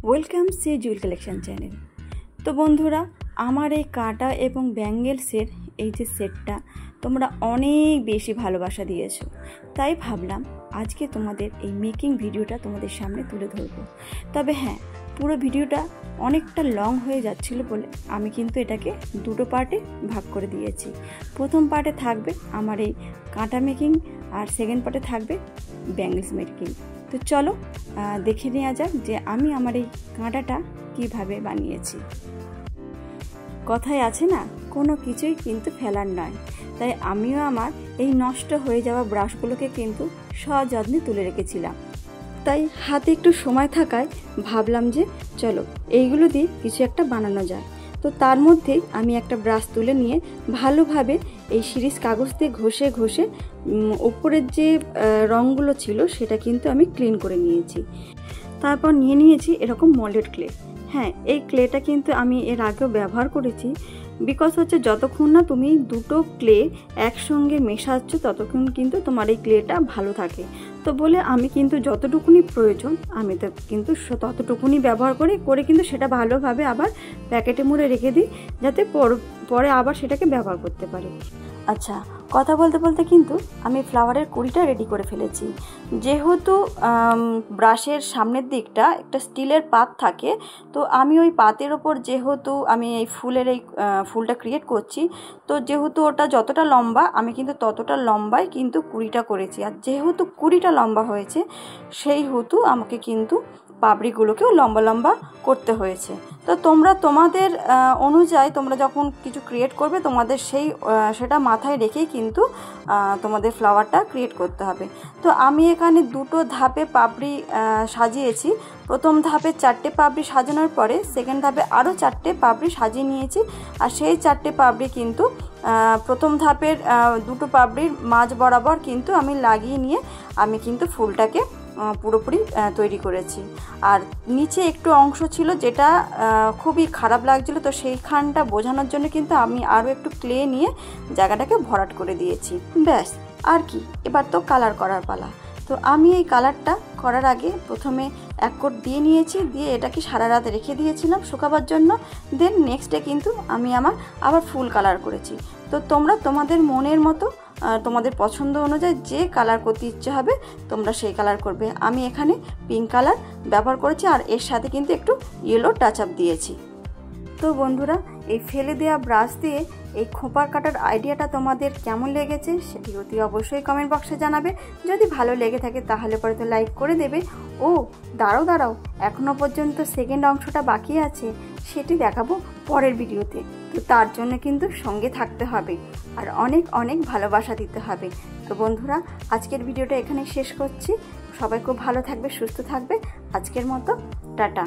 Welcome C jewel collection channel. তো বন্ধুরা, আমার এই কাঁটা এবং ব্যাঙ্গেলসের এই যে সেটটা তোমরা অনেক বেশি ভালোবাসা দিয়েছো, তাই ভাবলাম আজকে তোমাদের এই মেকিং ভিডিওটা তোমাদের সামনে তুলে ধরবো। তবে হ্যাঁ, পুরো ভিডিওটা অনেকটা লং হয়ে যাচ্ছিল বলে আমি কিন্তু এটাকে দুটো পার্টে ভাগ করে দিয়েছি। প্রথম পার্টে থাকবে আমার এই কাঁটা মেকিং আর সেকেন্ড পার্টে থাকবে ব্যাঙ্গেলস মেকিং। তো চলো দেখে নেওয়া যাক যে আমি আমার এই কাঁটাটা কিভাবে বানিয়েছি। কথায় আছে না, কোনো কিছুই কিন্তু ফেলার নয়, তাই আমিও আমার এই নষ্ট হয়ে যাওয়া ব্রাশগুলোকে কিন্তু সযত্নে তুলে রেখেছিলাম। তাই হাতে একটু সময় থাকায় ভাবলাম যে চলো এইগুলো দিয়ে কিছু একটা বানানো যায়। তো তার মধ্যেই আমি একটা ব্রাশ তুলে নিয়ে ভালোভাবে এই সিরিজ কাগজ দিয়ে ঘষে ঘষে ওপরের যে রঙগুলো ছিল সেটা কিন্তু আমি ক্লিন করে নিয়েছি। তারপর নিয়ে নিয়েছি এরকম মোল্ডেড ক্লে। হ্যাঁ, এই ক্লেটা কিন্তু আমি এর আগেও ব্যবহার করেছি। বিকজ হচ্ছে যতক্ষণ না তুমি দুটো ক্লে একসঙ্গে মেশাচ্ছ ততক্ষণ কিন্তু তোমার এই ক্লেটা ভালো থাকে। তো বলে আমি কিন্তু যতটুকুনি প্রয়োজন আমি তো কিন্তু ততটুকুনি ব্যবহার করে কিন্তু সেটা ভালোভাবে আবার প্যাকেটে মুড়ে রেখে দিই, যাতে পরে আবার সেটাকে ব্যবহার করতে পারি। আচ্ছা, কথা বলতে বলতে কিন্তু আমি ফ্লাওয়ারের কুড়িটা রেডি করে ফেলেছি। যেহেতু ব্রাশের সামনের দিকটা একটা স্টিলের পাত থাকে, তো আমি ওই পাতের ওপর যেহেতু আমি এই ফুলটা ক্রিয়েট করছি, তো যেহেতু ওটা যতটা লম্বা আমি কিন্তু ততটা লম্বায় কিন্তু কুড়িটা করেছি। আর যেহেতু কুড়িটা লম্বা হয়েছে সেইহেতু আমাকে কিন্তু পাপড়িগুলোকেও লম্বা লম্বা করতে হয়েছে। তো তোমরা তোমাদের অনুযায়ী তোমরা যখন কিছু ক্রিয়েট করবে তোমাদের সেটা মাথায় রেখেই কিন্তু তোমাদের ফ্লাওয়ারটা ক্রিয়েট করতে হবে। তো আমি এখানে দুটো ধাপে পাপড়ি সাজিয়েছি। প্রথম ধাপে 4টে পাপড়ি সাজানোর পরে সেকেন্ড ধাপে আরও 4টে পাপড়ি সাজিয়ে নিয়েছি। আর সেই 4টে পাপড়ি কিন্তু প্রথম ধাপের দুটো পাপড়ির মাঝ বরাবর কিন্তু আমি লাগিয়ে নিয়ে আমি কিন্তু ফুলটাকে পুরোপুরি তৈরি করেছি। আর নিচে একটু অংশ ছিল যেটা খুবই খারাপ লাগছিল, তো সেইখানটা বোঝানোর জন্য কিন্তু আমি আরও একটু ক্লে নিয়ে জায়গাটাকে ভরাট করে দিয়েছি। ব্যাস, আর কি, এবার তো কালার করার পালা। তো আমি এই কালারটা করার আগে প্রথমে এক কোট দিয়ে নিয়েছি, দিয়ে এটাকে সারা রাত রেখে দিয়েছিলাম শুকাবার জন্য। দেন নেক্সট ডে কিন্তু আমি আবার ফুল কালার করেছি। তো তোমরা তোমাদের মনের মতো তোমাদের পছন্দ অনুযায়ী যে কালার করতে ইচ্ছে হবে তোমরা সেই কালার করবে। আমি এখানে পিঙ্ক কালার ব্যবহার করেছি আর এর সাথে কিন্তু একটু ইয়েলো টাচ আপ দিয়েছি। তো বন্ধুরা, এই ফেলে দেওয়া ব্রাশ দিয়ে এই খোঁপার কাটার আইডিয়াটা তোমাদের কেমন লেগেছে সেটি অতি অবশ্যই কমেন্ট বক্সে জানাবে। যদি ভালো লেগে থাকে তাহলে পরে তো লাইক করে দেবে। ও দাঁড়াও, এখনও পর্যন্ত সেকেন্ড অংশটা বাকি আছে, সেটি দেখাবো পরের ভিডিওতে। তো তার জন্য কিন্তু সঙ্গে থাকতে হবে আর অনেক অনেক ভালোবাসা দিতে হবে। তো বন্ধুরা, আজকের ভিডিওটা এখানে শেষ করছি। সবাই খুব ভালো থাকবে, সুস্থ থাকবে। আজকের মতো টাটা।